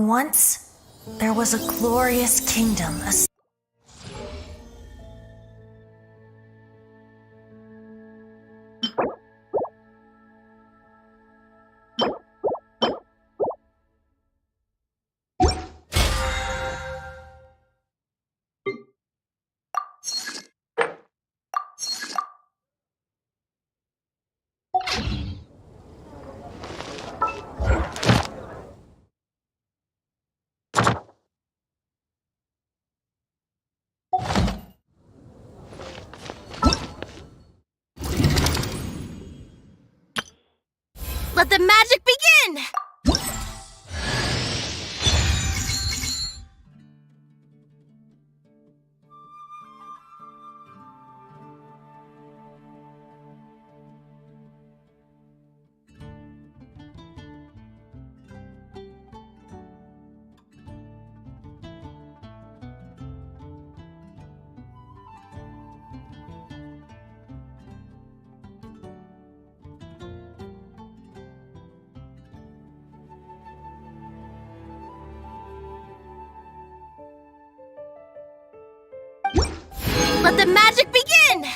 Once, there was a glorious kingdom. Let the magic begin! Let the magic begin!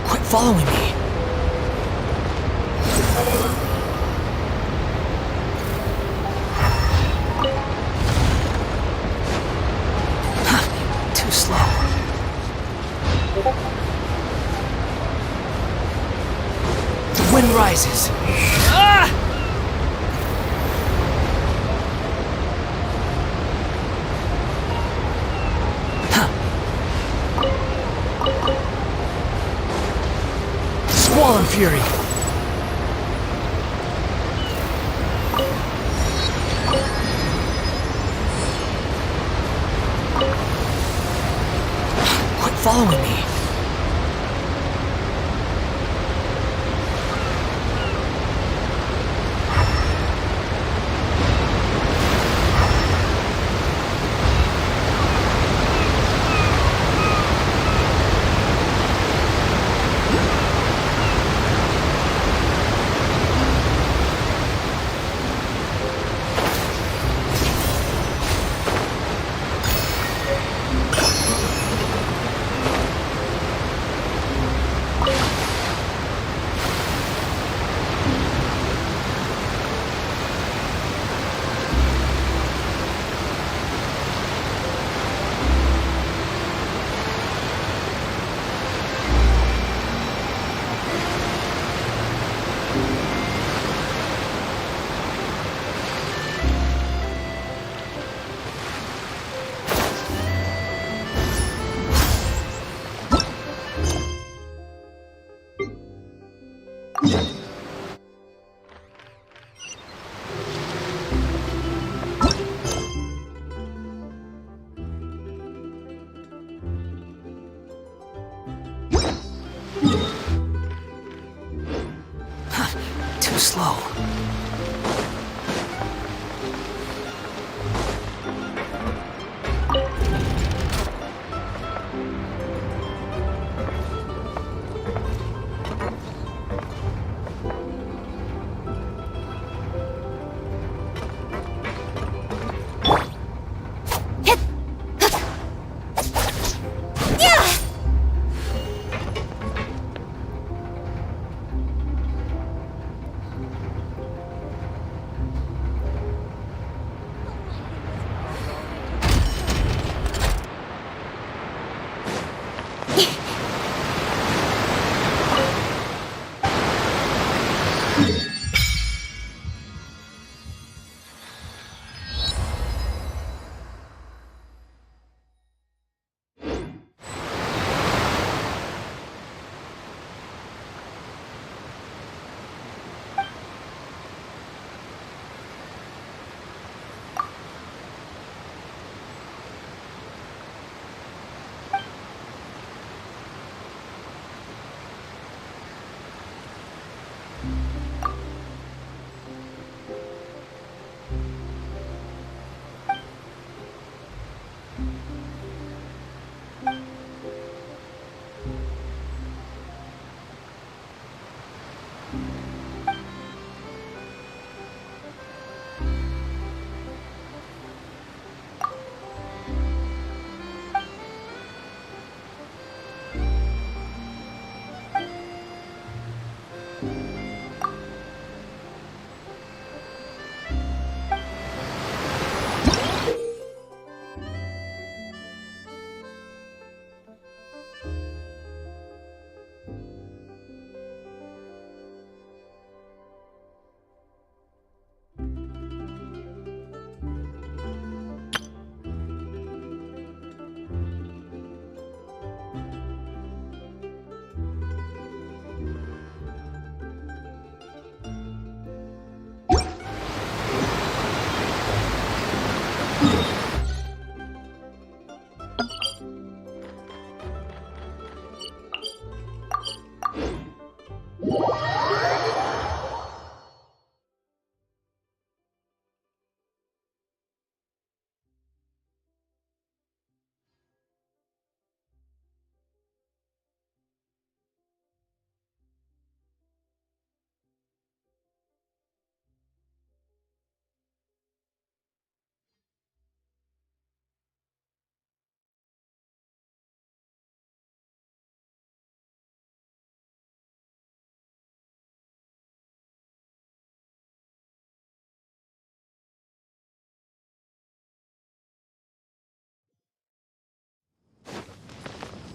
Quit following me. Too slow. The wind rises. Ah! Squall and fury. Quit following me. Too slow.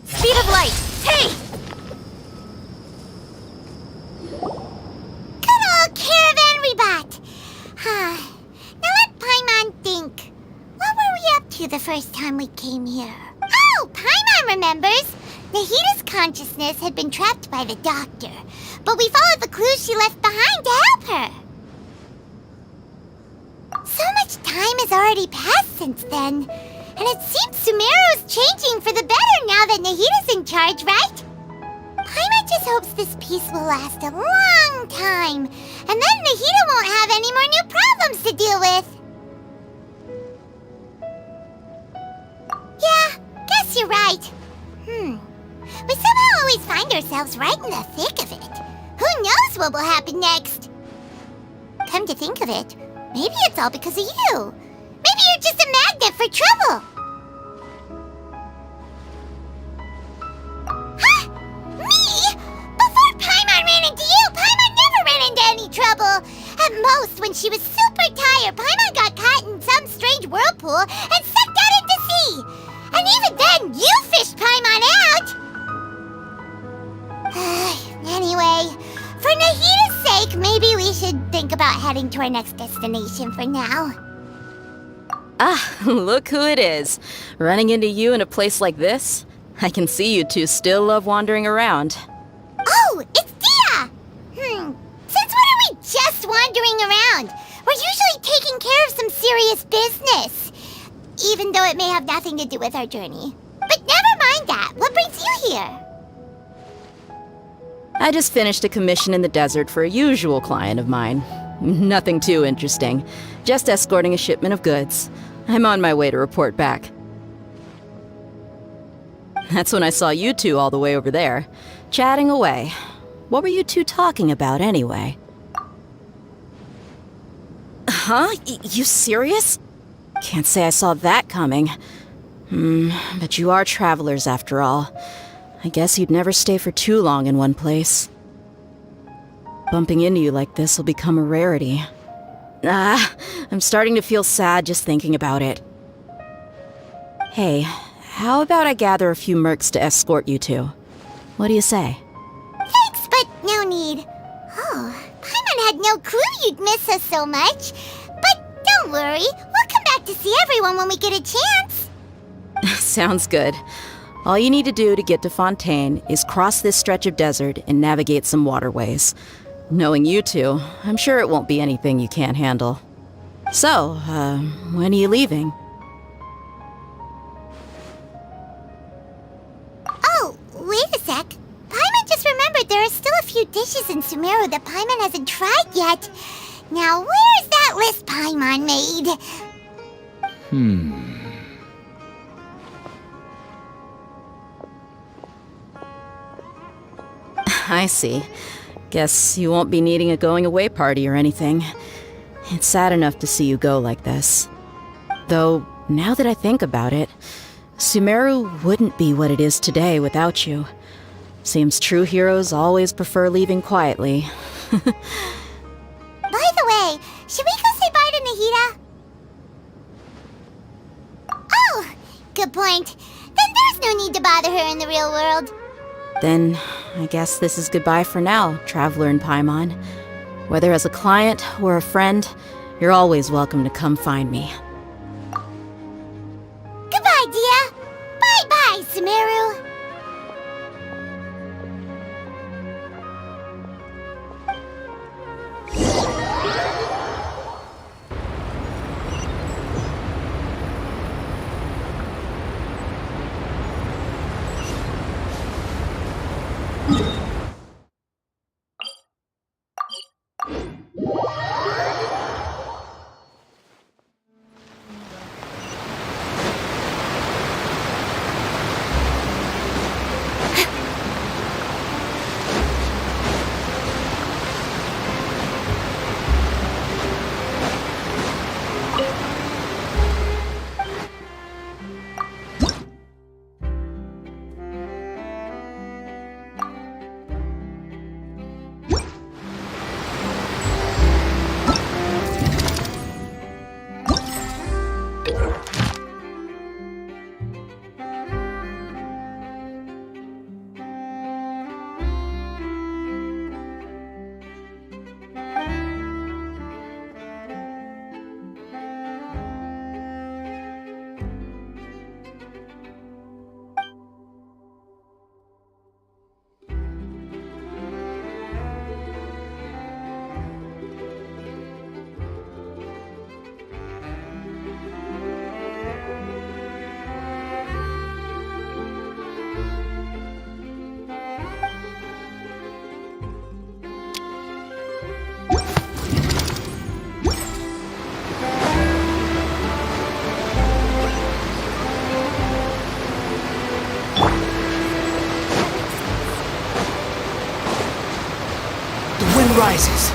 Speed of light! Hey! Good old caravan rebot! Now let Paimon think. What were we up to the first time we came here? Oh, Paimon remembers! Nahita's consciousness had been trapped by the doctor, but we followed the clues she left behind to help her. So much time has already passed since then, and it seems Sumeru's changing for the better now that Nahita's in charge, right? Paimon just hopes this peace will last a long time, and then Nahita won't have any more new problems to deal with. Yeah, guess you're right. We somehow always find ourselves right in the thick of it. Who knows what will happen next? Come to think of it, maybe it's all because of you. Maybe you're just a magnet for trouble. Huh? Me? Before Paimon ran into you, Paimon never ran into any trouble. At most, when she was super tired, Paimon got caught in some strange whirlpool and sucked out into sea. And even then, you fished Paimon out. Anyway, for Nahita's sake, maybe we should think about heading to our next destination for now. Ah, look who it is. Running into you in a place like this? I can see you two still love wandering around. Oh, it's Dia! Since when are we just wandering around? We're usually taking care of some serious business. Even though it may have nothing to do with our journey. But never mind that. What brings you here? I just finished a commission in the desert for a usual client of mine. Nothing too interesting. Just escorting a shipment of goods. I'm on my way to report back. That's when I saw you two all the way over there, chatting away. What were you two talking about anyway? Huh? You serious? Can't say I saw that coming. But you are travelers after all. I guess you'd never stay for too long in one place. Bumping into you like this will become a rarity. I'm starting to feel sad just thinking about it. Hey, how about I gather a few mercs to escort you two? What do you say? Thanks, but no need. Oh, Paimon had no clue you'd miss us so much. But don't worry, we'll come back to see everyone when we get a chance. Sounds good. All you need to do to get to Fontaine is cross this stretch of desert and navigate some waterways. Knowing you two, I'm sure it won't be anything you can't handle. So, when are you leaving? Oh, wait a sec. Paimon just remembered there are still a few dishes in Sumeru that Paimon hasn't tried yet. Now, where's that list Paimon made? I see. Guess you won't be needing a going-away party or anything. It's sad enough to see you go like this. Though, now that I think about it, Sumeru wouldn't be what it is today without you. Seems true heroes always prefer leaving quietly. By the way, should we go say bye to Nahida? Oh, good point. Then there's no need to bother her in the real world. Then, I guess this is goodbye for now, Traveler in Paimon. Whether as a client or a friend, you're always welcome to come find me. Goodbye, Dia. Bye-bye, Sumeru. Rises.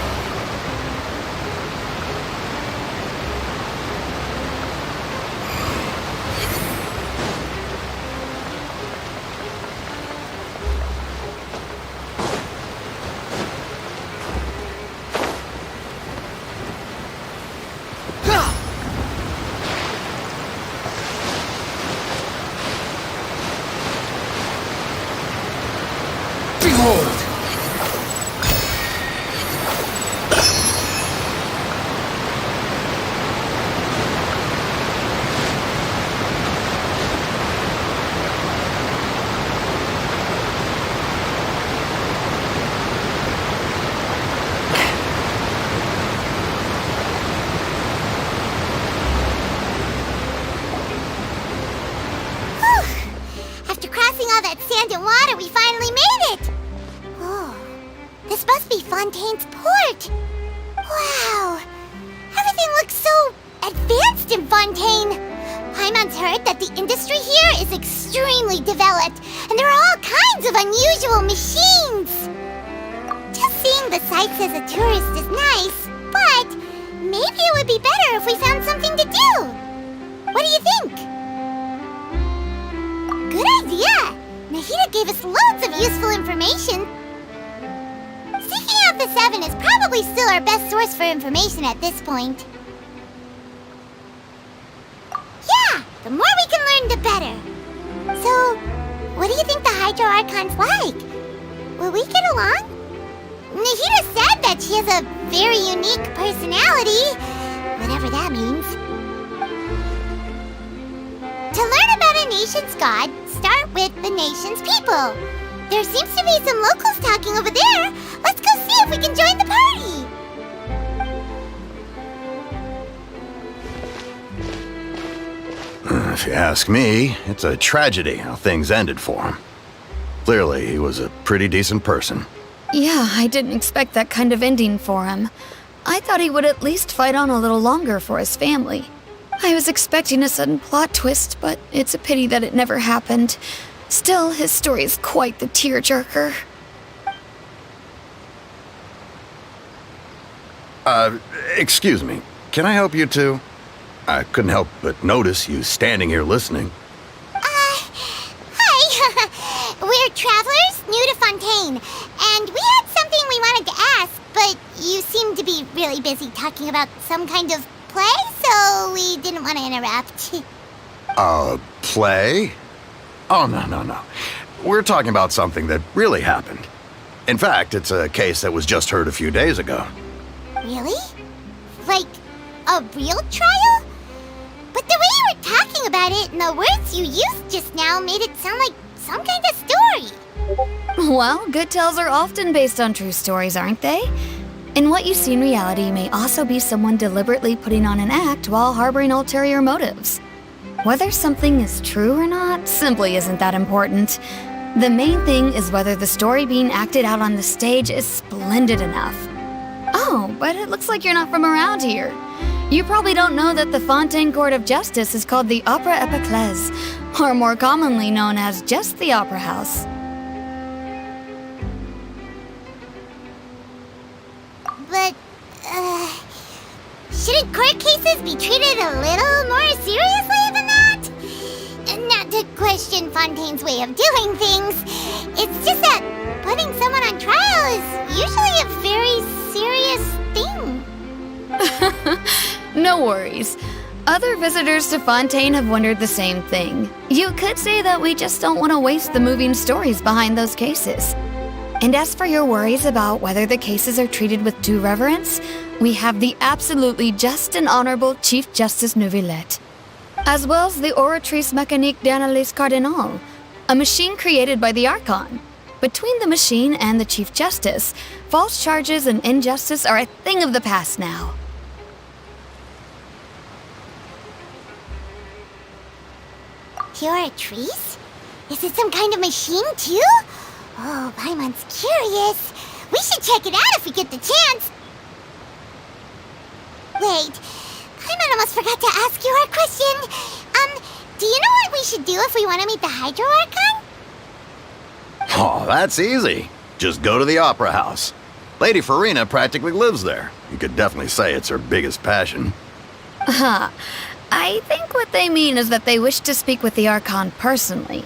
Behold! After crossing all that sand and water, we finally made it! Oh, This must be Fontaine's port. Wow. Everything looks so advanced in Fontaine. Paimon's heard that the industry here is extremely developed, and there are all kinds of unusual machines. Just seeing the sights as a tourist is nice, but maybe it would be better if we found something to do. What do you think? Good idea! Nahida gave us loads of useful information. Seeking out the Seven is probably still our best source for information at this point. Yeah! The more we can learn, the better. So, what do you think the Hydro Archon's like? Will we get along? Nahida said that she has a very unique personality, whatever that means. To learn about a nation's god, start with the nation's people. There seems to be some locals talking over there. Let's go see if we can join the party. If you ask me, it's a tragedy how things ended for him. Clearly, he was a pretty decent person. Yeah, I didn't expect that kind of ending for him. I thought he would at least fight on a little longer for his family. I was expecting a sudden plot twist, but it's a pity that it never happened. Still, his story is quite the tearjerker. Excuse me. Can I help you two? I couldn't help but notice you standing here listening. Hi. We're travelers new to Fontaine, and we had something we wanted to ask, but you seemed to be really busy talking about some kind of play, so we didn't want to interrupt. Play? Oh, no. We're talking about something that really happened. In fact, it's a case that was just heard a few days ago. Really? Like, a real trial? But the way you were talking about it and the words you used just now made it sound like some kind of story. Well, good tales are often based on true stories, aren't they? And what you see in reality may also be someone deliberately putting on an act while harboring ulterior motives. Whether something is true or not simply isn't that important. The main thing is whether the story being acted out on the stage is splendid enough. Oh, but it looks like you're not from around here. You probably don't know that the Fontaine Court of Justice is called the Opera Epiclese, or more commonly known as just the Opera House. But, shouldn't court cases be treated a little more seriously than that? Not to question Fontaine's way of doing things. It's just that putting someone on trial is usually a very serious thing. No worries. Other visitors to Fontaine have wondered the same thing. You could say that we just don't want to waste the moving stories behind those cases. And as for your worries about whether the cases are treated with due reverence, we have the absolutely just and honorable Chief Justice Neuvillette, as well as the Oratrice Mécanique d'Analyse Cardinal, a machine created by the Archon. Between the machine and the Chief Justice, false charges and injustice are a thing of the past now. Oratrice? Is it some kind of machine, too? Oh, Paimon's curious. We should check it out if we get the chance. Wait, Paimon almost forgot to ask you our question. Do you know what we should do if we want to meet the Hydro Archon? Oh, that's easy. Just go to the Opera House. Lady Farina practically lives there. You could definitely say it's her biggest passion. I think what they mean is that they wish to speak with the Archon personally.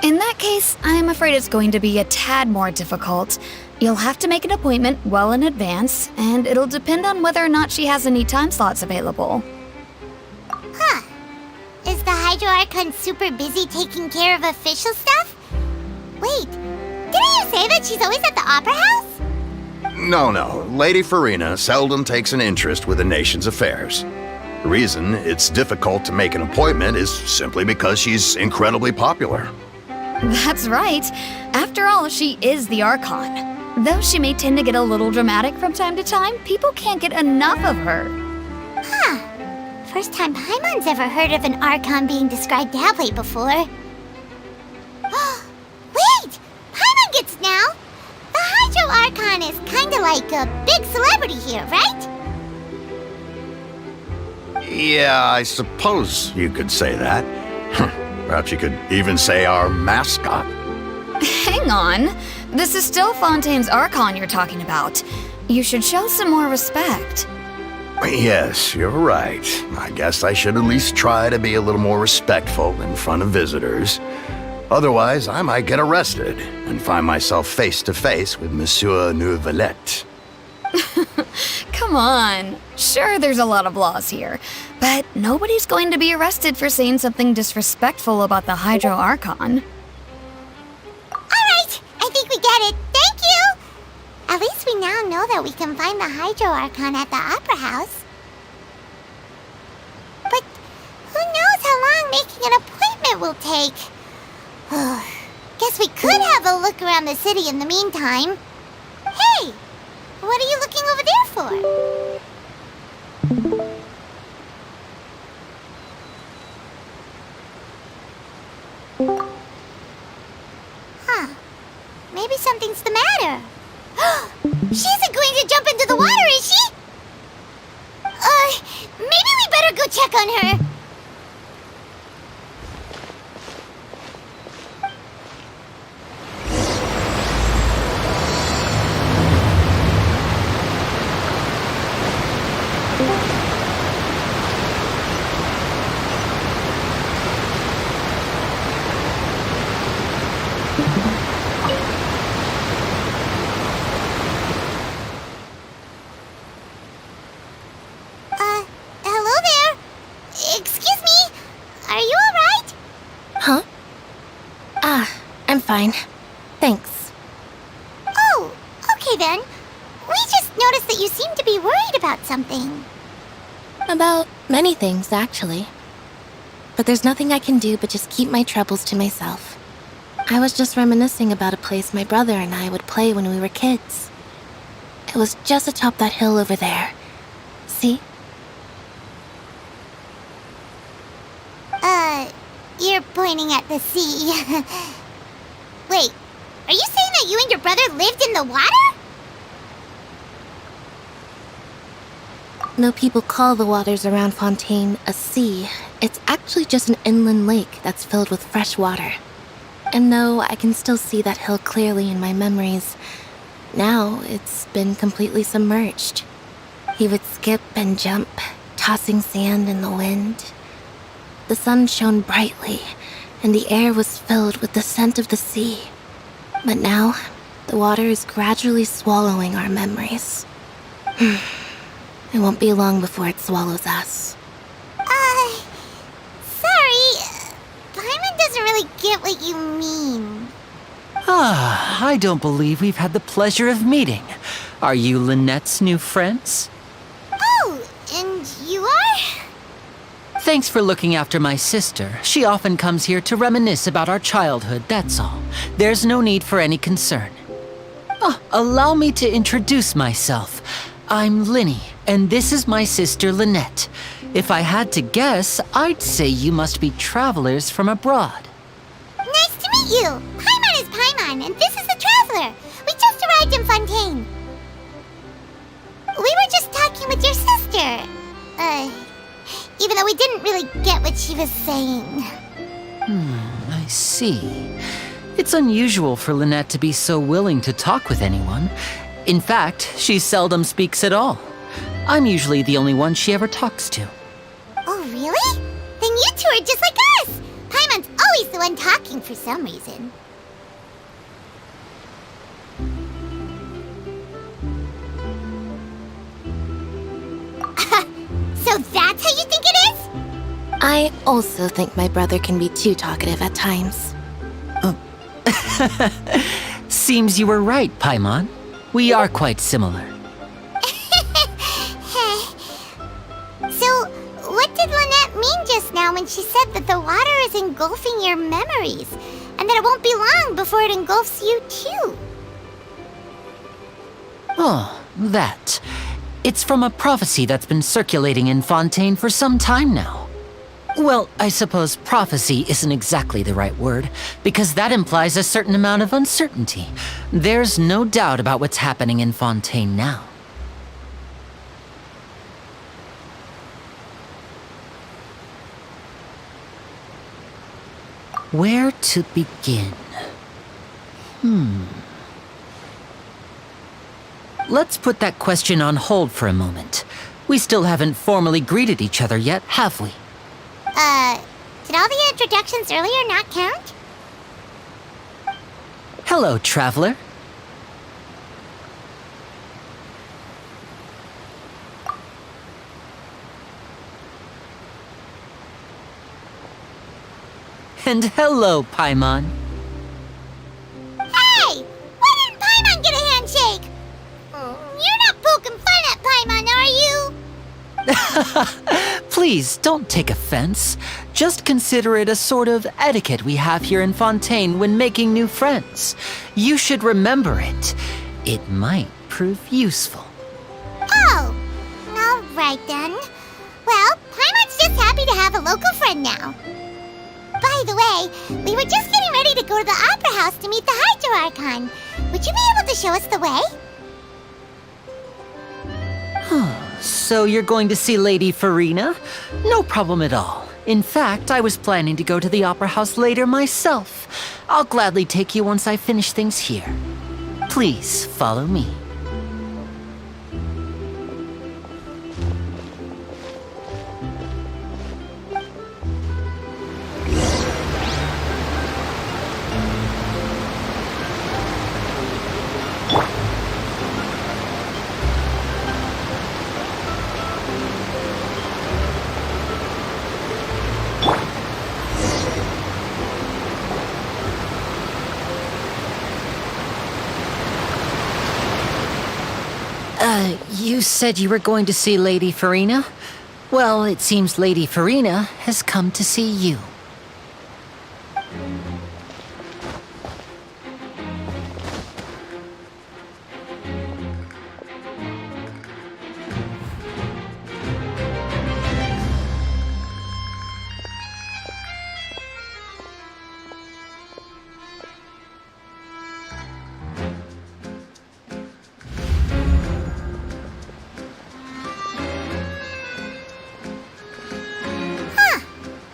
In that case, I'm afraid it's going to be a tad more difficult. You'll have to make an appointment well in advance, and it'll depend on whether or not she has any time slots available. Huh. Is the Hydro Archon super busy taking care of official stuff? Wait, didn't you say that she's always at the Opera House? No. Lady Farina seldom takes an interest with the nation's affairs. The reason it's difficult to make an appointment is simply because she's incredibly popular. That's right. After all, she is the Archon. Though she may tend to get a little dramatic from time to time, people can't get enough of her. Huh. First time Paimon's ever heard of an Archon being described that way before. Wait! Paimon gets now! The Hydro Archon kinda like a big celebrity here, right? Yeah, I suppose you could say that. Perhaps you could even say our mascot. Hang on. This is still Fontaine's Archon you're talking about. You should show some more respect. Yes, you're right. I guess I should at least try to be a little more respectful in front of visitors. Otherwise, I might get arrested and find myself face to face with Monsieur Neuvillette. Come on. Sure, there's a lot of laws here, but nobody's going to be arrested for saying something disrespectful about the Hydro Archon. Alright, I think we get it. Thank you! At least we now know that we can find the Hydro Archon at the Opera House. But who knows how long making an appointment will take? Guess we could have a look around the city in the meantime. Hey! What are you looking over there for? Huh. Maybe something's the matter. She isn't going to jump into the water, is she? Maybe we better go check on her. Hello there. Excuse me. Are you alright? Huh? I'm fine. Thanks. Oh, okay then. We just noticed that you seem to be worried about something. About many things, actually. But there's nothing I can do but just keep my troubles to myself. I was just reminiscing about a place my brother and I would play when we were kids. It was just atop that hill over there. See? You're pointing at the sea. Wait, are you saying that you and your brother lived in the water? No people call the waters around Fontaine a sea. It's actually just an inland lake that's filled with fresh water. And though I can still see that hill clearly in my memories, now it's been completely submerged. He would skip and jump, tossing sand in the wind. The sun shone brightly, and the air was filled with the scent of the sea. But now, the water is gradually swallowing our memories. It won't be long before it swallows us. Sorry. Paimon doesn't really get what you mean. I don't believe we've had the pleasure of meeting. Are you Lynette's new friends? Oh, and you are? Thanks for looking after my sister. She often comes here to reminisce about our childhood, that's all. There's no need for any concern. Allow me to introduce myself. I'm Linny, and this is my sister Lynette. If I had to guess, I'd say you must be travelers from abroad. Nice to meet you. Paimon is Paimon, and this is the Traveler. We just arrived in Fontaine. We were just talking with your sister. Even though we didn't really get what she was saying. I see. It's unusual for Lynette to be so willing to talk with anyone. In fact, she seldom speaks at all. I'm usually the only one she ever talks to. Oh, really? Then you two are just like us. Paimon's always the one talking for some reason. So that's how you think it is? I also think my brother can be too talkative at times. Seems you were right, Paimon. We are quite similar. So, what did Lynette mean just now when she said that the water is engulfing your memories, and that it won't be long before it engulfs you too? Oh, that. It's from a prophecy that's been circulating in Fontaine for some time now. Well, I suppose prophecy isn't exactly the right word, because that implies a certain amount of uncertainty. There's no doubt about what's happening in Fontaine now. Where to begin? Let's put that question on hold for a moment. We still haven't formally greeted each other yet, have we? Did all the introductions earlier not count? Hello, traveler. And hello, Paimon. Hey! Why didn't Paimon get a handshake? You're not poking fun at Paimon, are you? Please, don't take offense. Just consider it a sort of etiquette we have here in Fontaine when making new friends. You should remember it. It might prove useful. Oh, all right then. Well, Paimon's just happy to have a local friend now. By the way, we were just getting ready to go to the Opera House to meet the Hydro Archon. Would you be able to show us the way? So you're going to see Lady Farina? No problem at all. In fact, I was planning to go to the Opera House later myself. I'll gladly take you once I finish things here. Please follow me. You said you were going to see Lady Farina? Well, it seems Lady Farina has come to see you.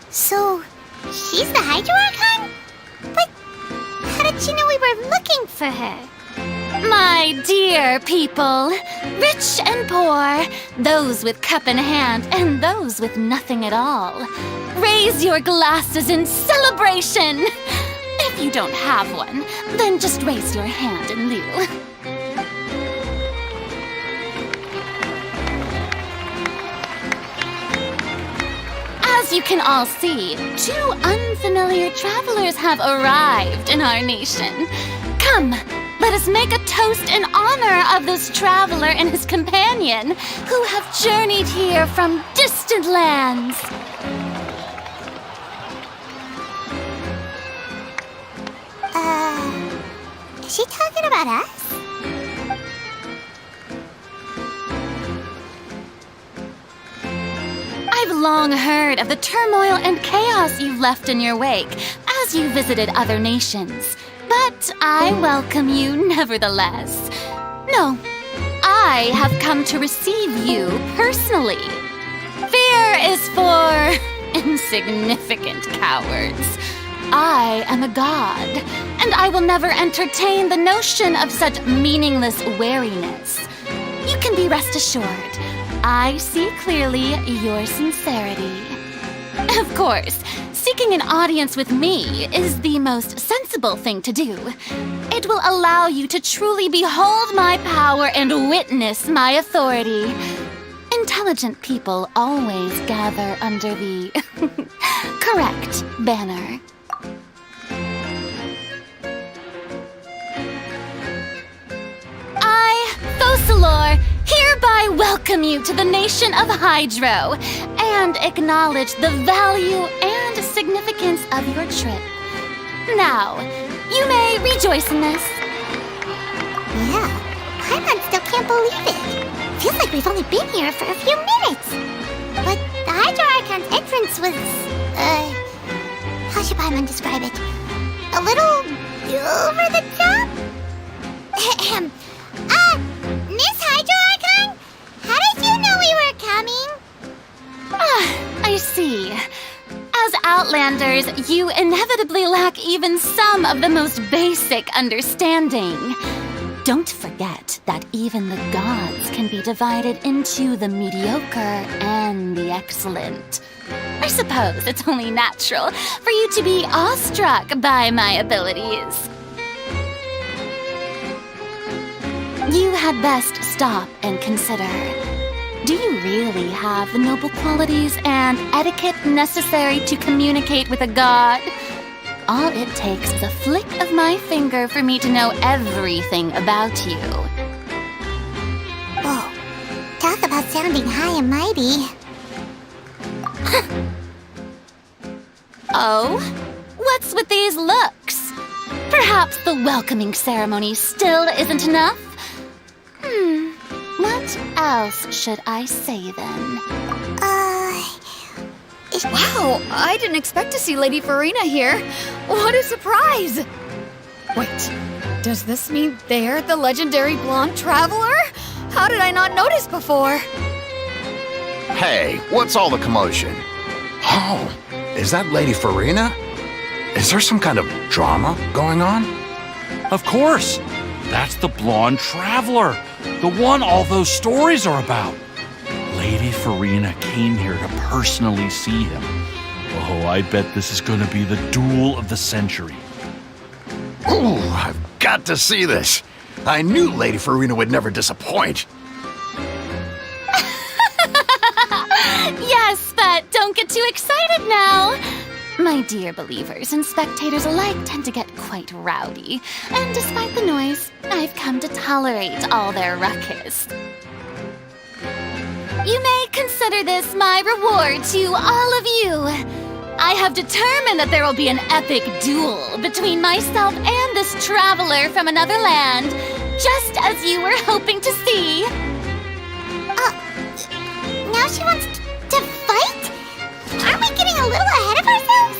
So, she's the Hydro Archon? But how did she know we were looking for her? My dear people, rich and poor, those with cup in hand and those with nothing at all, raise your glasses in celebration! If you don't have one, then just raise your hand in lieu. As you can all see, two unfamiliar travelers have arrived in our nation. Come, let us make a toast in honor of this traveler and his companion who have journeyed here from distant lands. Is she talking about us? I've long heard of the turmoil and chaos you've left in your wake as you visited other nations. But I welcome you nevertheless. No, I have come to receive you personally. Fear is for insignificant cowards. I am a god, and I will never entertain the notion of such meaningless wariness. You can be rest assured, I see clearly your sincerity. Of course, seeking an audience with me is the most sensible thing to do. It will allow you to truly behold my power and witness my authority. Intelligent people always gather under the correct banner. I, Thosalor, hereby welcome you to the nation of Hydro and acknowledge the value and significance of your trip. Now, you may rejoice in this. Yeah, Paimon still can't believe it. Feels like we've only been here for a few minutes. But the Hydro Archon's entrance was, how should Paimon describe it? A little over the top? Miss Hydro Archon? How did you know we were coming? I see. As Outlanders, you inevitably lack even some of the most basic understanding. Don't forget that even the gods can be divided into the mediocre and the excellent. I suppose it's only natural for you to be awestruck by my abilities. You had best stop and consider. Do you really have the noble qualities and etiquette necessary to communicate with a god? All it takes is a flick of my finger for me to know everything about you. Whoa. Talk about sounding high and mighty. Oh? What's with these looks? Perhaps the welcoming ceremony still isn't enough? What else should I say then? Wow, I didn't expect to see Lady Farina here. What a surprise! Wait, does this mean they're the legendary blonde traveler? How did I not notice before? Hey, what's all the commotion? Oh, is that Lady Farina? Is there some kind of drama going on? Of course! That's the blonde traveler, the one all those stories are about. Lady Farina came here to personally see him. Oh, I bet this is going to be the duel of the century. Ooh, I've got to see this. I knew Lady Farina would never disappoint. Yes, but don't get too excited now. My dear believers and spectators alike tend to get quite rowdy, and despite the noise, I've come to tolerate all their ruckus. You may consider this my reward to all of you. I have determined that there will be an epic duel between myself and this traveler from another land, just as you were hoping to see. Now she wants to fight? Aren't we getting a little ahead of ourselves?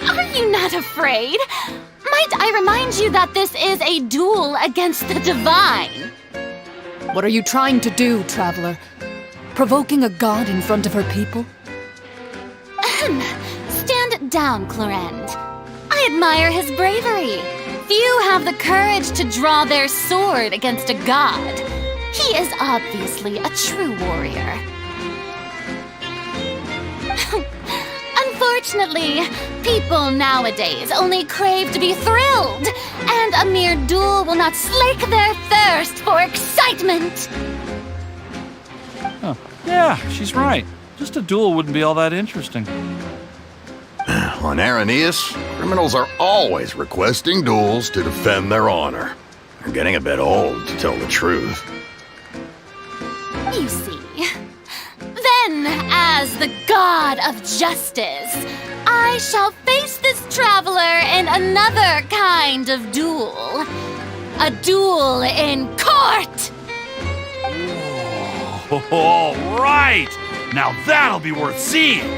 Are you not afraid? Might I remind you that this is a duel against the divine? What are you trying to do, traveler? Provoking a god in front of her people? Stand down, Clorend. I admire his bravery. Few have the courage to draw their sword against a god. He is obviously a true warrior. Unfortunately, people nowadays only crave to be thrilled, and a mere duel will not slake their thirst for excitement. Oh, yeah, she's right. Just a duel wouldn't be all that interesting. On Araneus, criminals are always requesting duels to defend their honor. They're getting a bit old, to tell the truth. You see. Then, as the god of justice, I shall face this traveler in another kind of duel. A duel in court! All right! Now that'll be worth seeing!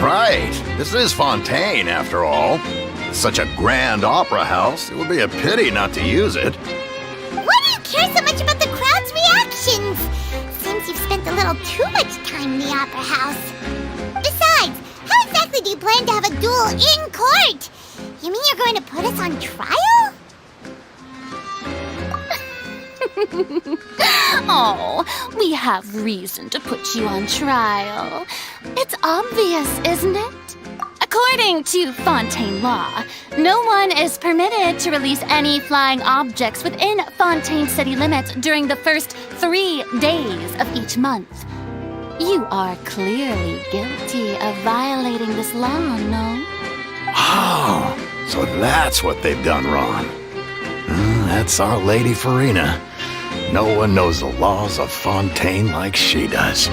Right, this is Fontaine, after all. Such a grand opera house, it would be a pity not to use it. Why do you care so much about the crowd's reactions? Seems you've spent a little too much time in the opera house. Besides, how exactly do you plan to have a duel in court? You mean you're going to put us on trial? Oh, we have reason to put you on trial. It's obvious, isn't it? According to Fontaine law, no one is permitted to release any flying objects within Fontaine city limits during the first 3 days of each month. You are clearly guilty of violating this law, no? Oh, so that's what they've done wrong. That's our Lady Farina. No one knows the laws of Fontaine like she does. You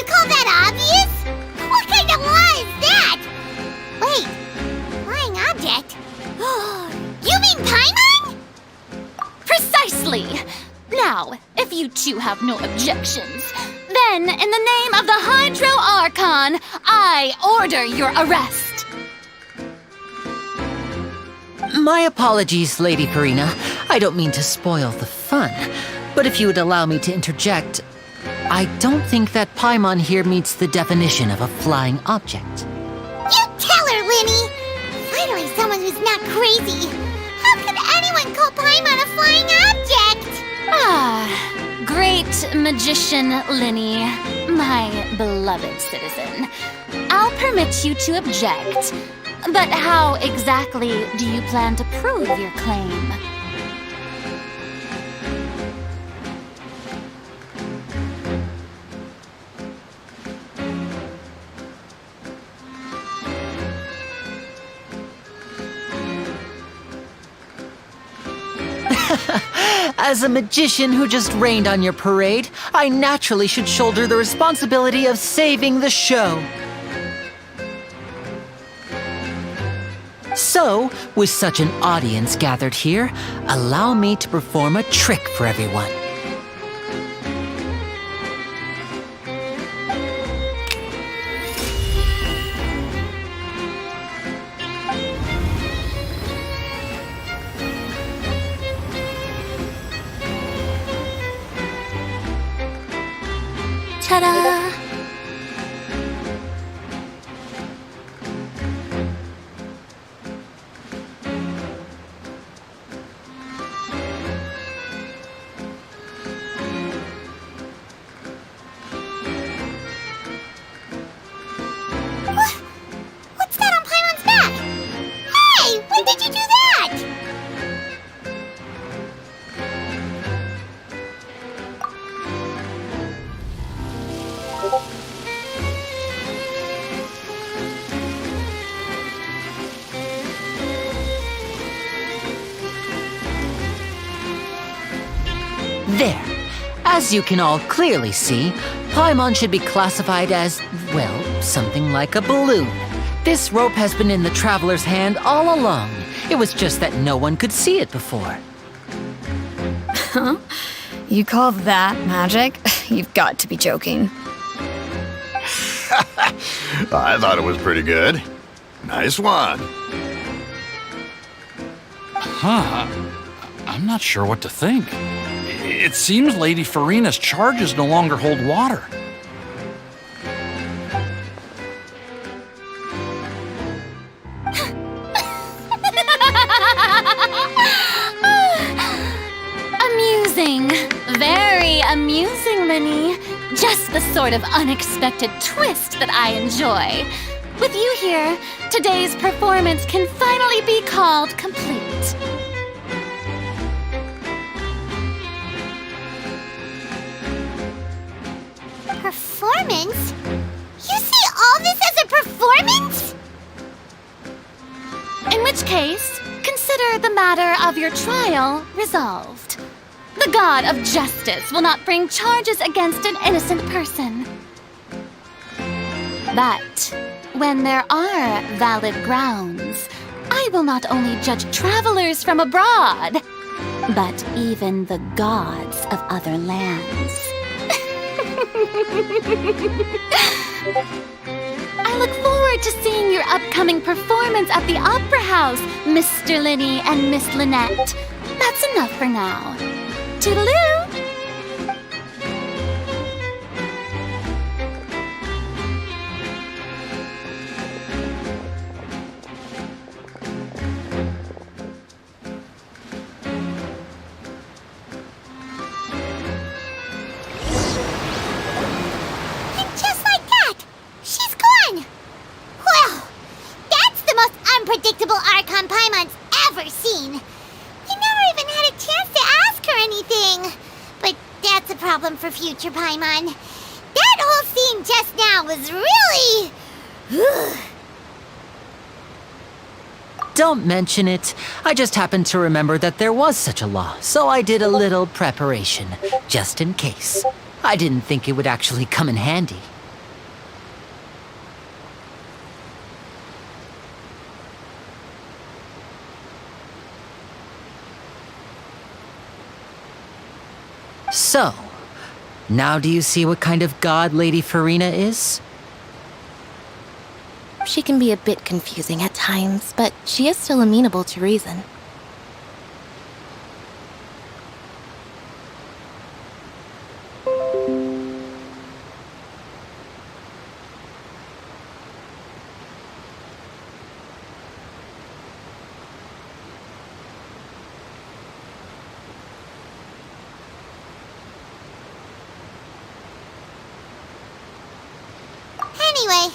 call that obvious? What kind of law is that? Wait, flying object? You mean Paimon? Precisely! Now, if you two have no objections, then in the name of the Hydro Archon, I order your arrest. My apologies, Lady Farina. I don't mean to spoil the fun, but if you would allow me to interject, I don't think that Paimon here meets the definition of a flying object. You tell her, Linny! Finally someone who's not crazy. How could anyone call Paimon a flying object? Great magician Linny, my beloved citizen. I'll permit you to object, but how exactly do you plan to prove your claim? As a magician who just rained on your parade, I naturally should shoulder the responsibility of saving the show. So, with such an audience gathered here, allow me to perform a trick for everyone. Ta-da! What's that on Paimon's back? Hey, when did you do that? There. As you can all clearly see, Paimon should be classified as, well, something like a balloon. This rope has been in the traveler's hand all along. It was just that no one could see it before. Huh? You call that magic? You've got to be joking. I thought it was pretty good. Nice one. I'm not sure what to think. It seems Lady Farina's charges no longer hold water. Amusing. Very amusing, Linny. Just the sort of unexpected twist that I enjoy. With you here, today's performance can finally be called complete. Performance? You see all this as a performance? In which case, consider the matter of your trial resolved. The god of justice will not bring charges against an innocent person. But when there are valid grounds, I will not only judge travelers from abroad, but even the gods of other lands. I look forward to seeing your upcoming performance at the Opera House, Mr. Linny and Miss Lynette. That's enough for now. Toodaloo! Unpredictable Archon Paimon's ever seen. We never even had a chance to ask her anything. But that's a problem for future Paimon. That whole scene just now was really... Don't mention it. I just happened to remember that there was such a law, so I did a little preparation, just in case. I didn't think it would actually come in handy. So, now do you see what kind of god Lady Farina is? She can be a bit confusing at times, but she is still amenable to reason. Anyway,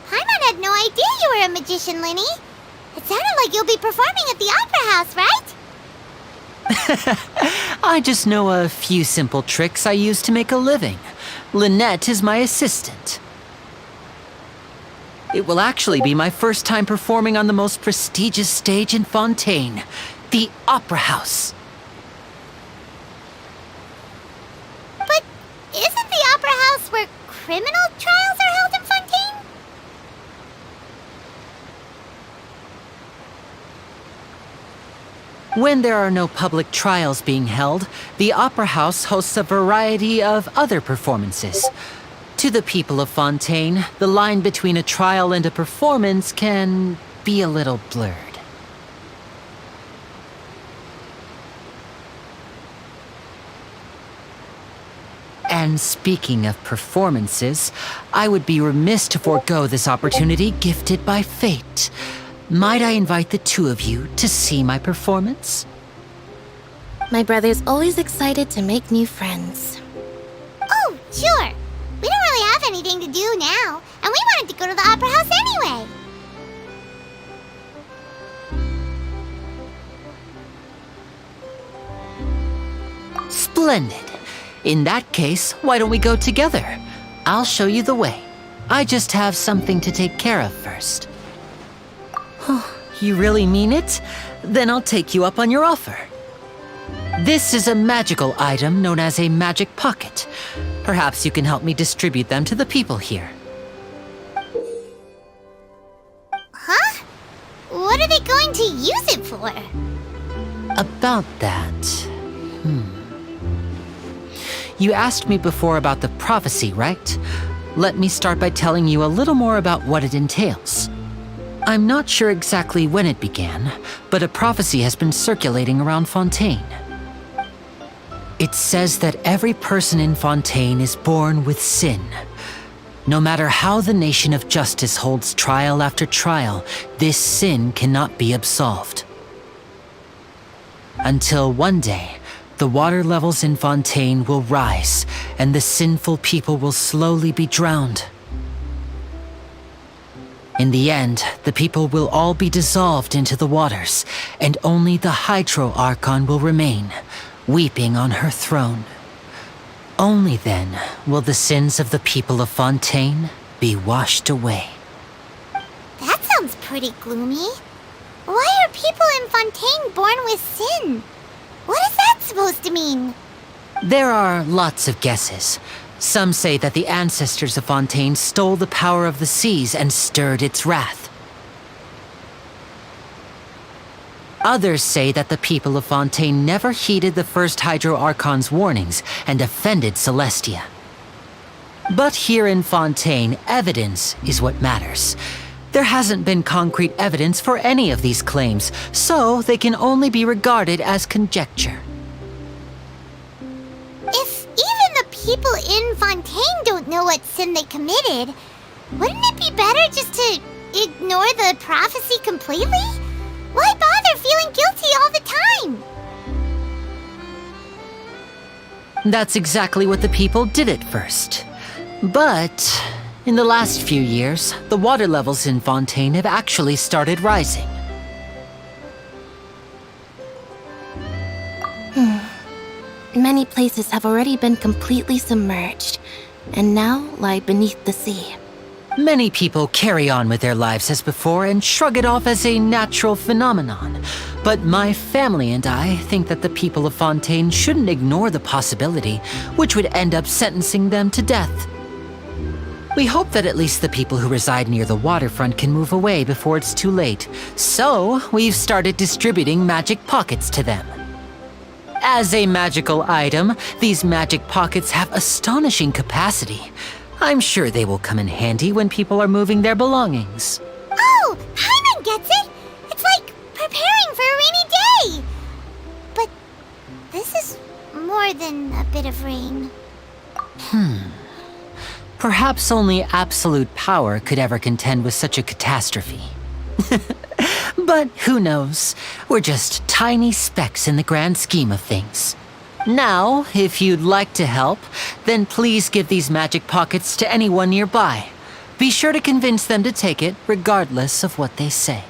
Paimon had no idea you were a magician, Linny. It sounded like you'll be performing at the Opera House, right? I just know a few simple tricks I use to make a living. Lynette is my assistant. It will actually be my first time performing on the most prestigious stage in Fontaine, the Opera House. But isn't the Opera House where criminal trials are held in Fontaine? When there are no public trials being held, the Opera House hosts a variety of other performances. To the people of Fontaine, the line between a trial and a performance can be a little blurred. And speaking of performances, I would be remiss to forego this opportunity gifted by fate. Might I invite the two of you to see my performance? My brother's always excited to make new friends. Oh, sure. We don't really have anything to do now, and we wanted to go to the Opera House anyway. Splendid. In that case, why don't we go together? I'll show you the way. I just have something to take care of first. You really mean it? Then I'll take you up on your offer. This is a magical item known as a magic pocket. Perhaps you can help me distribute them to the people here. Huh? What are they going to use it for? About that... You asked me before about the prophecy, right? Let me start by telling you a little more about what it entails. I'm not sure exactly when it began, but a prophecy has been circulating around Fontaine. It says that every person in Fontaine is born with sin. No matter how the nation of justice holds trial after trial, this sin cannot be absolved. Until one day, the water levels in Fontaine will rise, and the sinful people will slowly be drowned. In the end, the people will all be dissolved into the waters, and only the Hydro Archon will remain, weeping on her throne. Only then will the sins of the people of Fontaine be washed away. That sounds pretty gloomy. Why are people in Fontaine born with sin? What is that supposed to mean? There are lots of guesses. Some say that the ancestors of Fontaine stole the power of the seas and stirred its wrath. Others say that the people of Fontaine never heeded the first Hydro Archon's warnings and offended Celestia. But here in Fontaine, evidence is what matters. There hasn't been concrete evidence for any of these claims, so they can only be regarded as conjecture. If even the people in Fontaine don't know what sin they committed, wouldn't it be better just to ignore the prophecy completely? Why bother feeling guilty all the time? That's exactly what the people did at first. But in the last few years, the water levels in Fontaine have actually started rising. Many places have already been completely submerged, and now lie beneath the sea. Many people carry on with their lives as before and shrug it off as a natural phenomenon. But my family and I think that the people of Fontaine shouldn't ignore the possibility, which would end up sentencing them to death. We hope that at least the people who reside near the waterfront can move away before it's too late. So, we've started distributing magic pockets to them. As a magical item, these magic pockets have astonishing capacity. I'm sure they will come in handy when people are moving their belongings. Oh, Paimon gets it! It's like preparing for a rainy day! But this is more than a bit of rain. Perhaps only absolute power could ever contend with such a catastrophe. But who knows? We're just tiny specks in the grand scheme of things. Now, if you'd like to help, then please give these magic pockets to anyone nearby. Be sure to convince them to take it, regardless of what they say.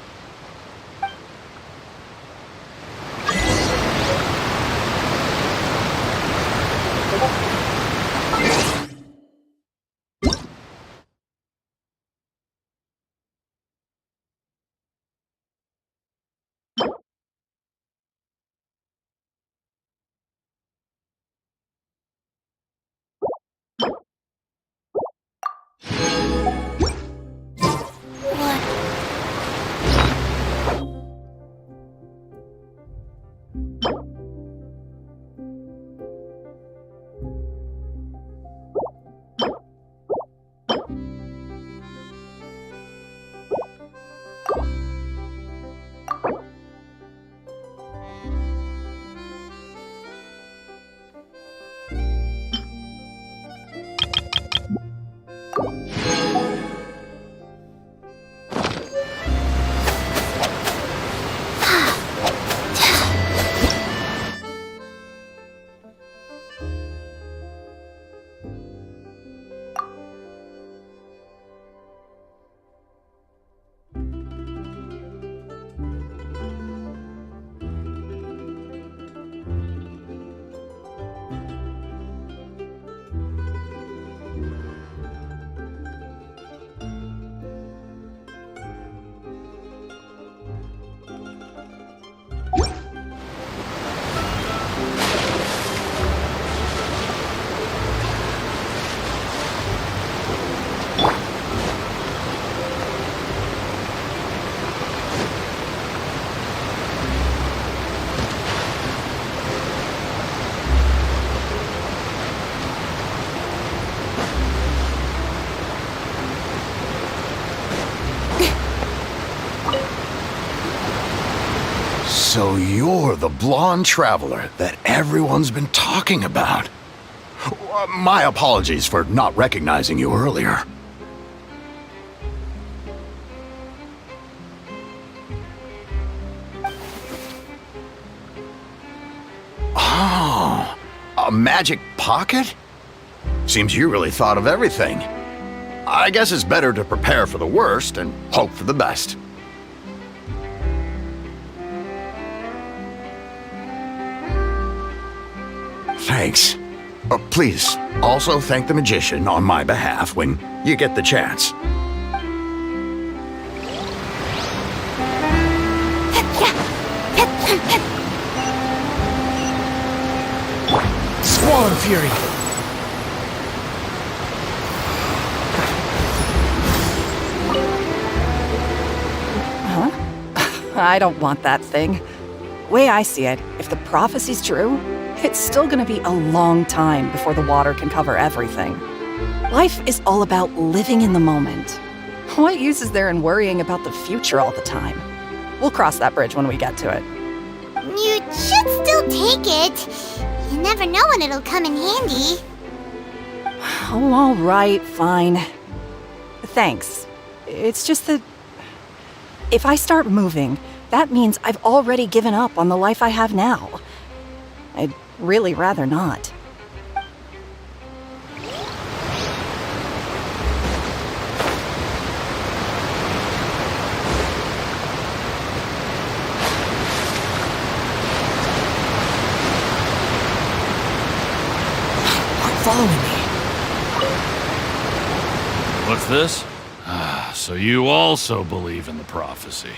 So you're the blonde traveler that everyone's been talking about. My apologies for not recognizing you earlier. Oh, a magic pocket? Seems you really thought of everything. I guess it's better to prepare for the worst and hope for the best. Thanks. Please, also thank the magician on my behalf when you get the chance. Squall Fury! Huh? I don't want that thing. Way I see it, if the prophecy's true, it's still gonna be a long time before the water can cover everything. Life is all about living in the moment. What use is there in worrying about the future all the time? We'll cross that bridge when we get to it. You should still take it. You never know when it'll come in handy. Oh, all right, fine. Thanks. It's just that if I start moving, that means I've already given up on the life I have now. I'd really rather not. Following me. What's this? So you also believe in the prophecy.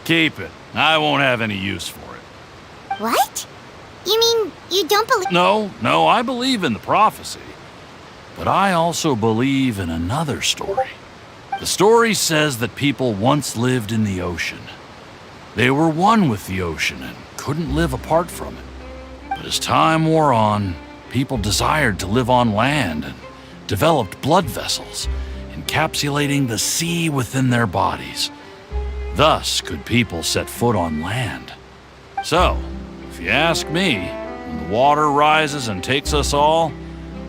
Keep it. I won't have any use for it. What? You mean you don't believe— No, I believe in the prophecy. But I also believe in another story. The story says that people once lived in the ocean. They were one with the ocean and couldn't live apart from it. But as time wore on, people desired to live on land and developed blood vessels, encapsulating the sea within their bodies. Thus could people set foot on land. So, if you ask me, when the water rises and takes us all,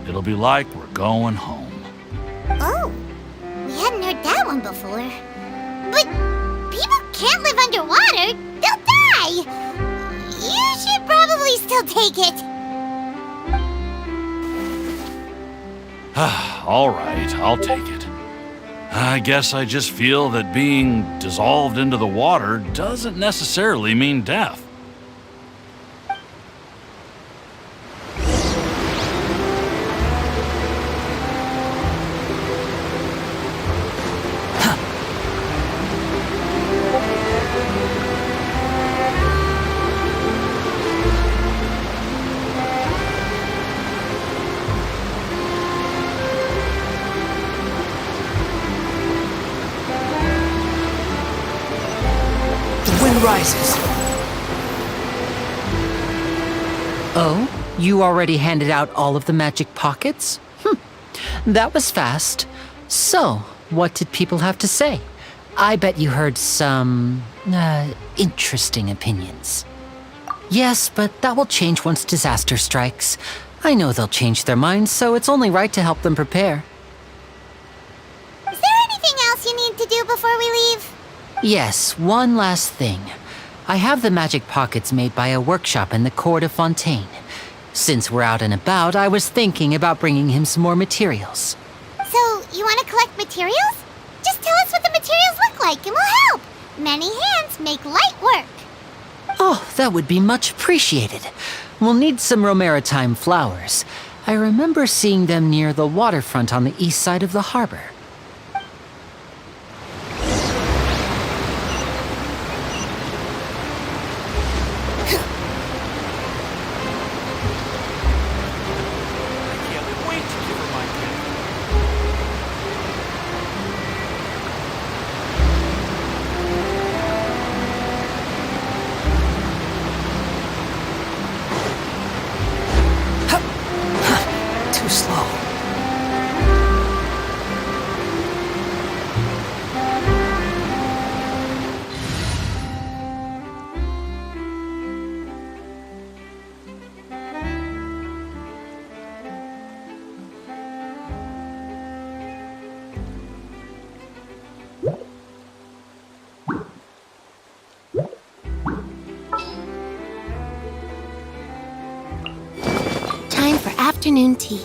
it'll be like we're going home. Oh, we hadn't heard that one before. But people can't live underwater. They'll die. You should probably still take it. All right, I'll take it. I guess I just feel that being dissolved into the water doesn't necessarily mean death. Rises. Oh, you already handed out all of the magic pockets? That was fast. So, what did people have to say? I bet you heard some, interesting opinions. Yes, but that will change once disaster strikes. I know they'll change their minds, so it's only right to help them prepare. Is there anything else you need to do before we leave? Yes, one last thing. I have the magic pockets made by a workshop in the court of Fontaine. Since we're out and about, I was thinking about bringing him some more materials. So, you want to collect materials? Just tell us what the materials look like and we'll help. Many hands make light work. Oh, that would be much appreciated. We'll need some Romaritime flowers. I remember seeing them near the waterfront on the east side of the harbor. Too slow. Time for afternoon tea.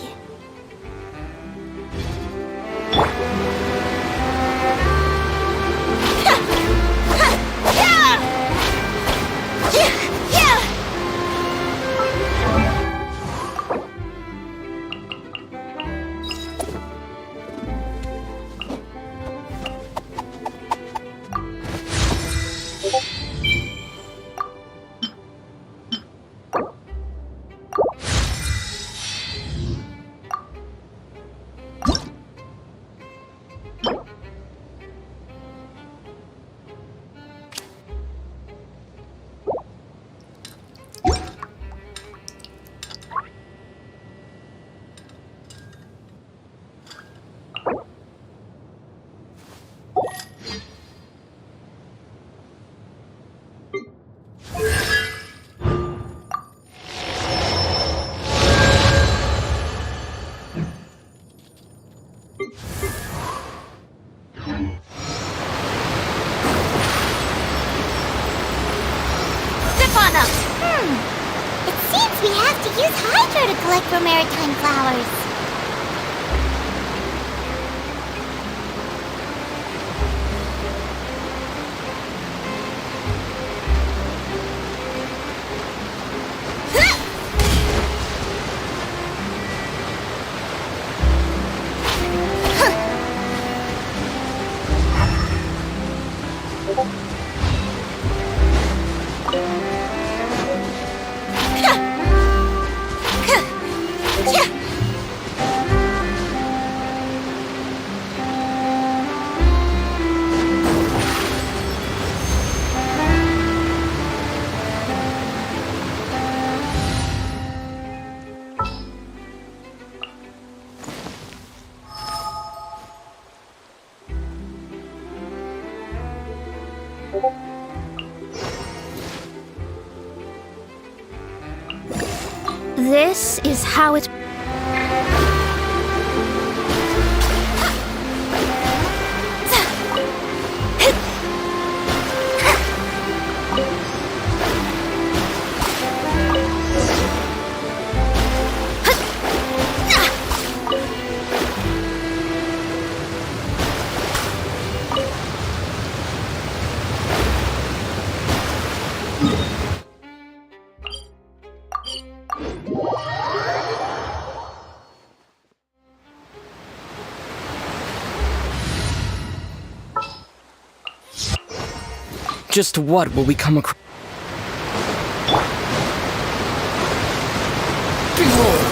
It seems we have to use Hydro to collect Romaritime flowers. This is how it... Just what will we come across? Behold!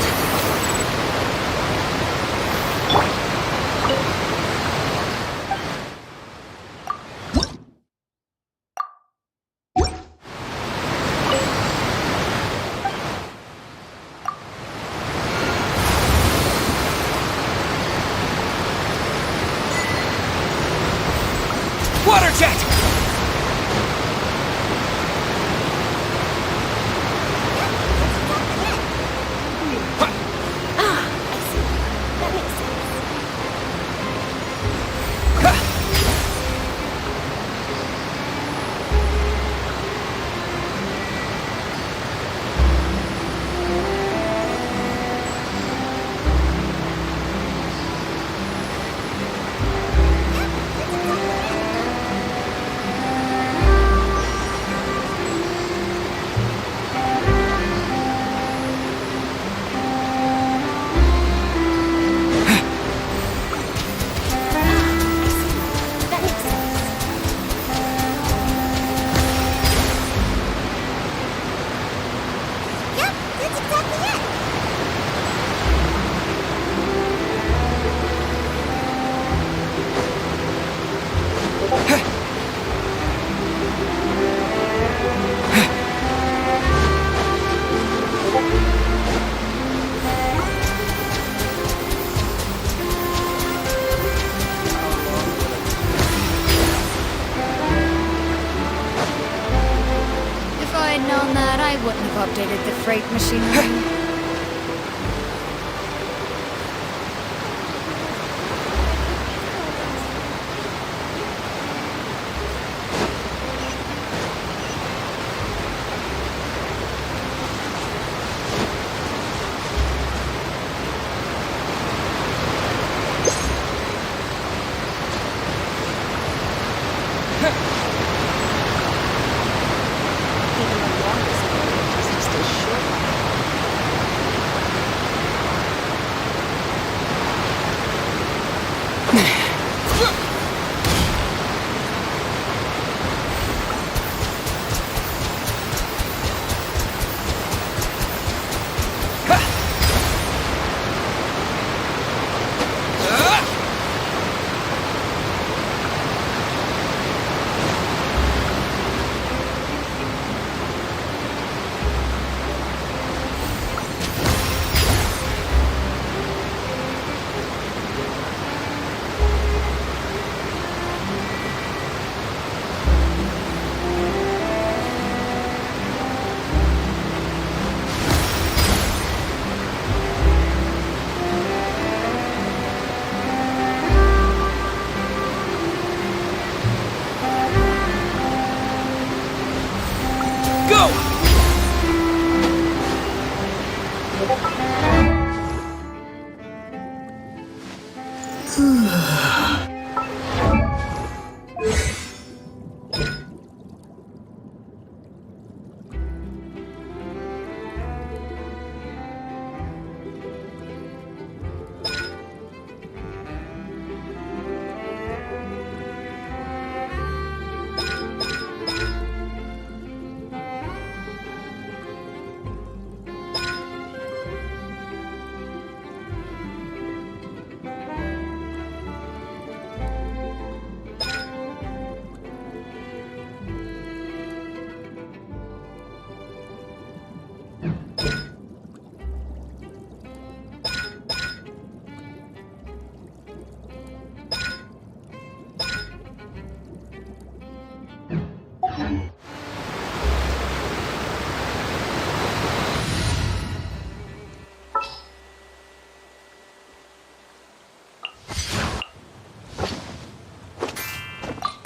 Water jet! I wouldn't have updated the freight machinery.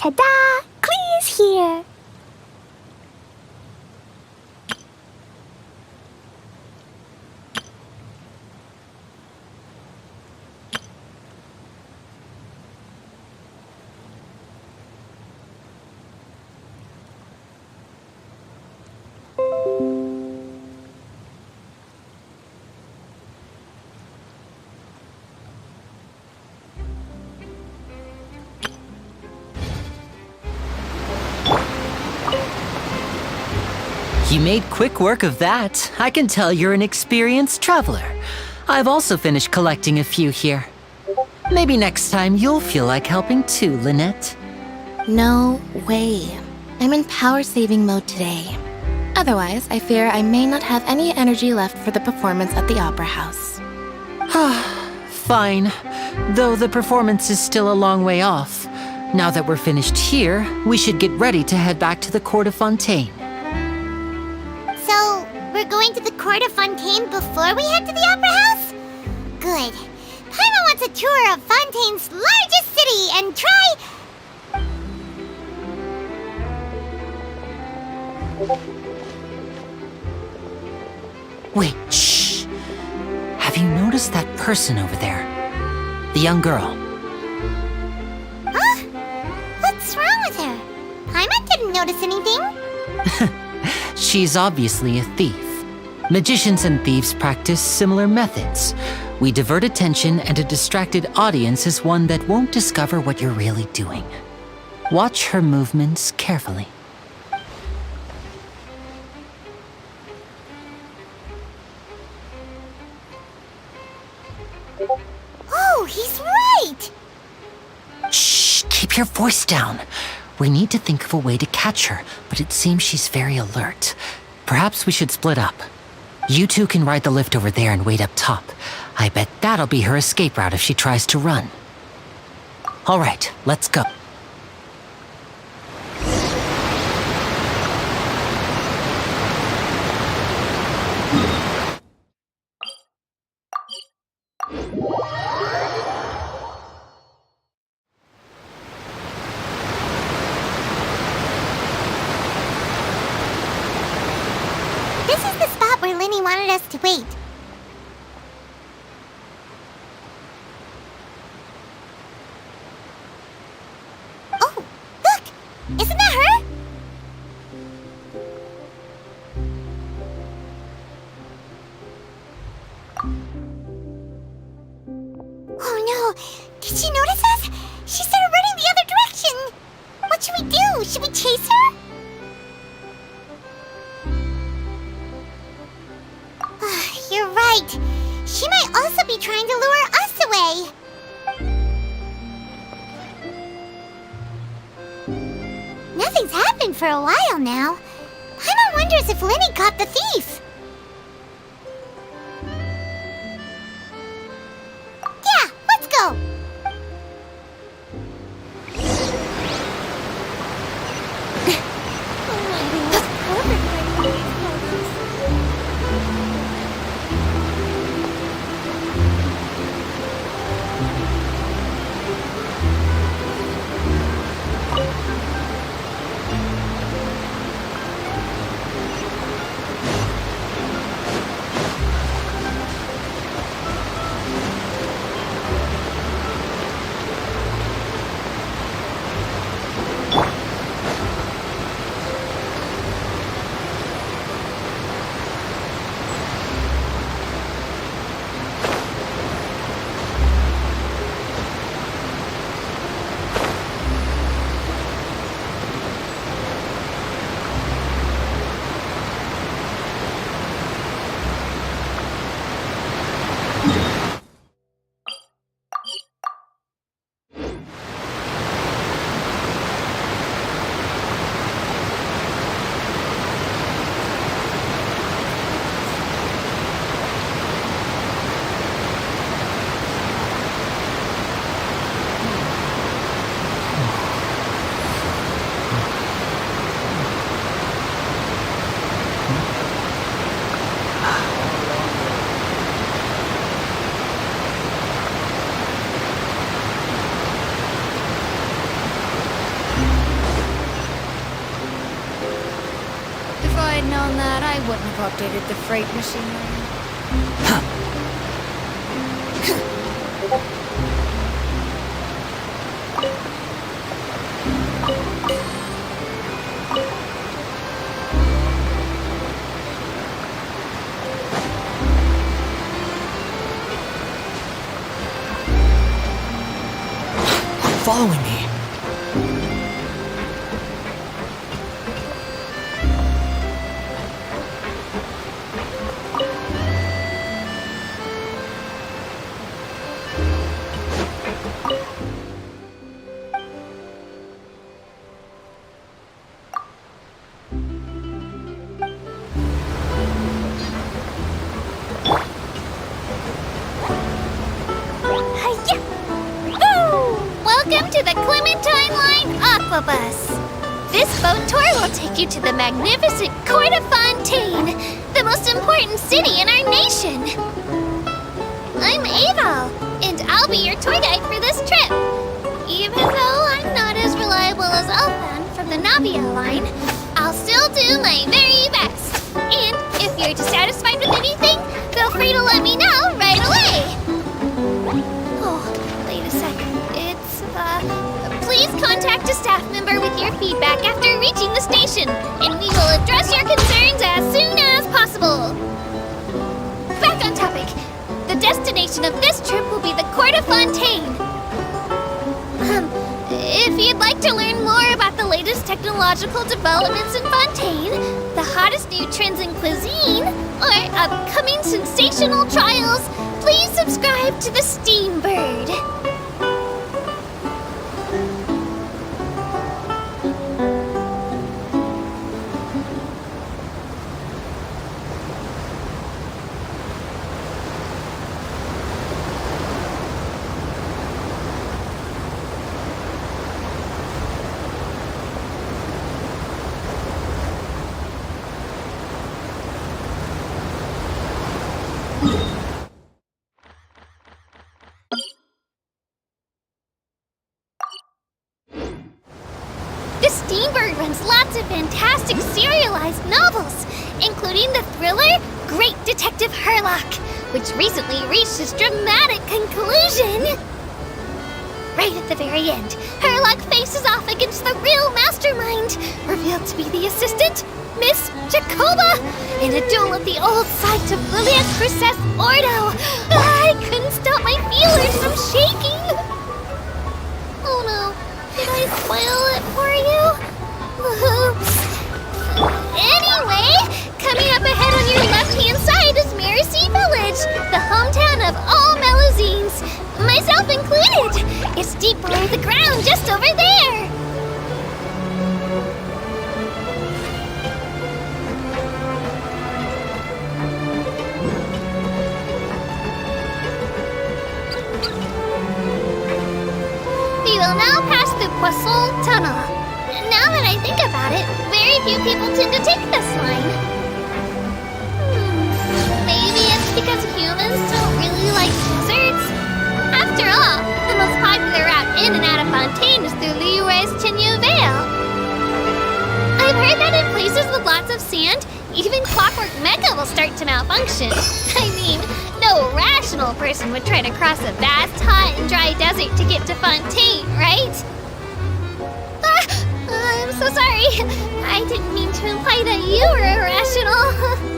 Ta-da! Clee's here! You made quick work of that. I can tell you're an experienced traveler. I've also finished collecting a few here. Maybe next time you'll feel like helping too, Lynette. No way. I'm in power-saving mode today. Otherwise, I fear I may not have any energy left for the performance at the Opera House. Fine. Though the performance is still a long way off. Now that we're finished here, we should get ready to head back to the Court of Fontaine. So, we're going to the Court of Fontaine before we head to the Opera House? Good. Paimon wants a tour of Fontaine's largest city and try... Wait, shh! Have you noticed that person over there? The young girl. Huh? What's wrong with her? Paimon didn't notice anything. She's obviously a thief. Magicians and thieves practice similar methods. We divert attention, and a distracted audience is one that won't discover what you're really doing. Watch her movements carefully. Oh, he's right! Shh! Keep your voice down. We need to think of a way to catch her, but it seems she's very alert. Perhaps we should split up. You two can ride the lift over there and wait up top. I bet that'll be her escape route if she tries to run. All right, let's go. This is the spot where Linny wanted us to wait. Oh, look! Isn't that her? Oh no! Did she notice us? She started running the other direction! What should we do? Should we chase her? You're right. She might also be trying to lure us away. Nothing's happened for a while now. Paimon wonders if Linny caught the thief. Yeah, let's go. I wouldn't have updated the freight machinery. Following me. Welcome to the Clementine Line Aquabus. This boat tour will take you to the magnificent Court of Fontaine, the most important city in our nation. I'm Ava, and I'll be your tour guide for this trip. Even though I'm not as reliable as Elfan from the Navia line, I'll still do my very best. And if you're dissatisfied with anything, feel free to let me know right away. Oh, wait a second. Please contact a staff member with your feedback after reaching the station, and we will address your concerns as soon as possible. Back on topic. The destination of this trip will be the Court of Fontaine. If you'd like to learn more about the latest technological developments in Fontaine, the hottest new trends in cuisine, or upcoming sensational trials, please subscribe to the Steambird. The Steambird runs lots of fantastic serialized novels, including the thriller Great Detective Herlock, which recently reached its dramatic conclusion. Right at the very end, Herlock faces off against the real mastermind, revealed to be the assistant, Miss Jacoba, in a duel at the old site of Lilia Cruces Ordo. I couldn't stop my feelers from shaking. Oh no. Did I spoil it for you? Oops. Anyway, coming up ahead on your left-hand side is Mercy Village, the hometown of all Melazines, myself included. It's deep below the ground just over there. We will now pass through Poisson Tunnel. Now that I think about it, very few people tend to take this line. Maybe it's because humans don't really like deserts? After all, the most popular route in and out of Fontaine is through Liyue's Tenue Vale. I've heard that in places with lots of sand, even Clockwork Mecca will start to malfunction. I mean, no rational person would try to cross a vast, hot, and dry desert to get to Fontaine, right? I'm so sorry. I didn't mean to imply that you were irrational.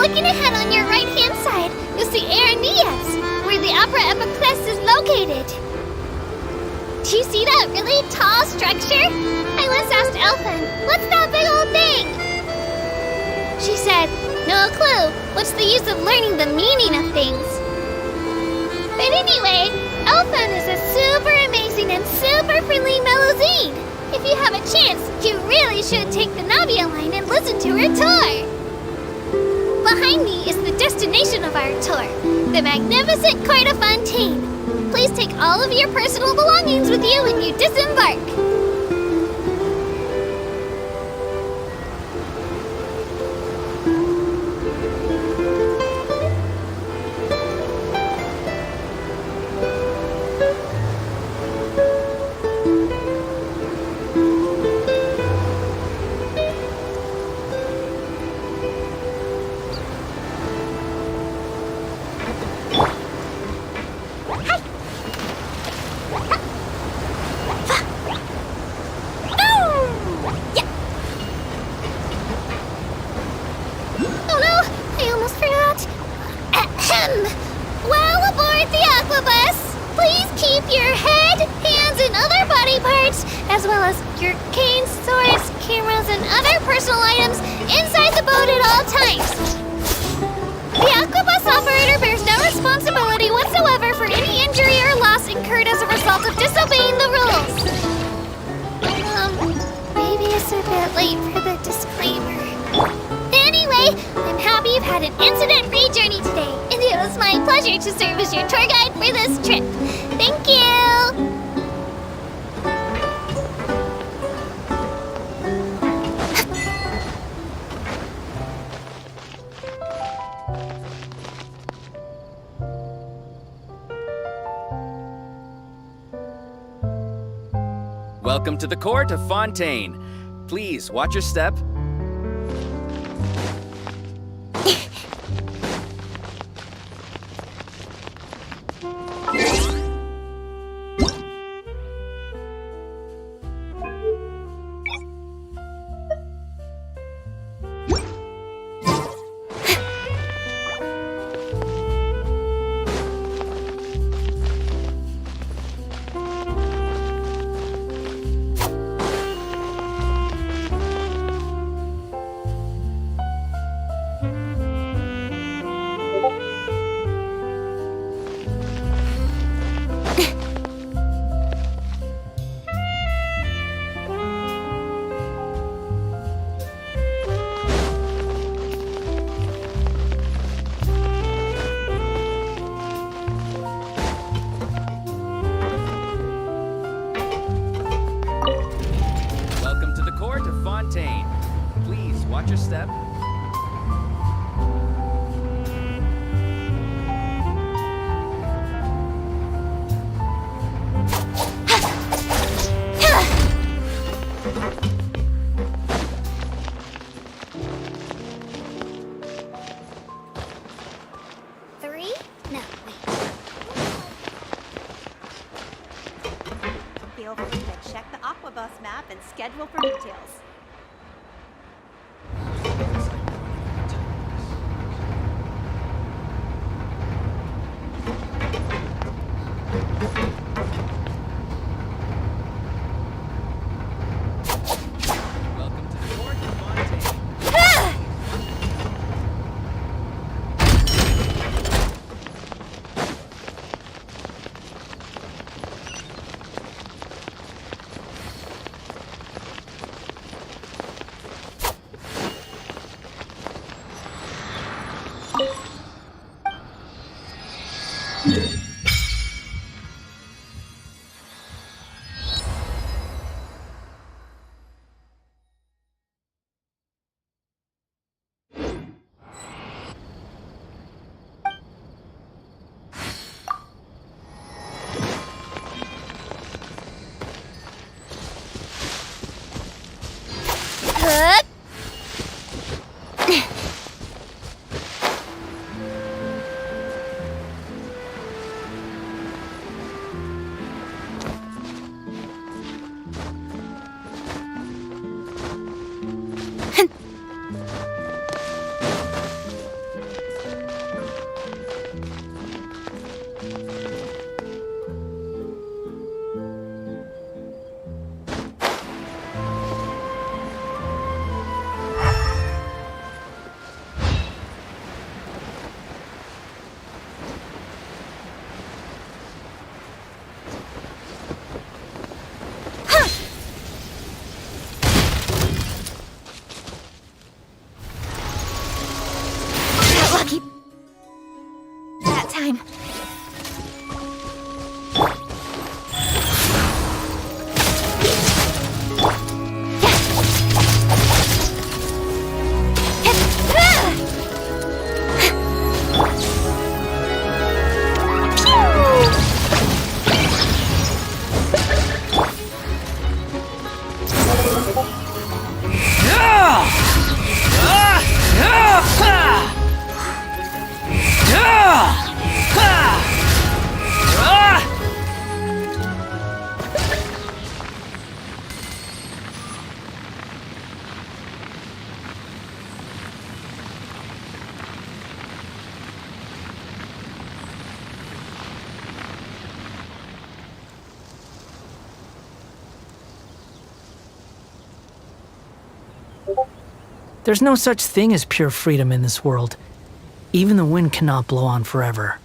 Looking ahead on your right-hand side, you'll see Aranias, where the Opera Epiclese is located. Do you see that really tall structure? I once asked Elfin, what's that big old thing? said, no clue. What's the use of learning the meaning of things? But anyway, Elfun is a super amazing and super friendly Melusine. If you have a chance, you really should take the Navia line and listen to her tour. Behind me is the destination of our tour, the magnificent Court of Fontaine. Please take all of your personal belongings with you when you disembark. Well, aboard the Aquabus, please keep your head, hands, and other body parts, as well as your canes, swords, cameras, and other personal items inside the boat at all times. The Aquabus operator bears no responsibility whatsoever for any injury or loss incurred as a result of disobeying the rules. Maybe it's a bit late for the disclaimer. Anyway, I'm happy you've had an incident-free journey today, and it was my pleasure to serve as your tour guide for this trip. Thank you! Welcome to the Court of Fontaine. Please watch your step. Please watch your step. Three? No, wait. Feel free to check the Aquabus map and schedule for details. There's no such thing as pure freedom in this world. Even the wind cannot blow on forever.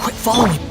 Quit following me.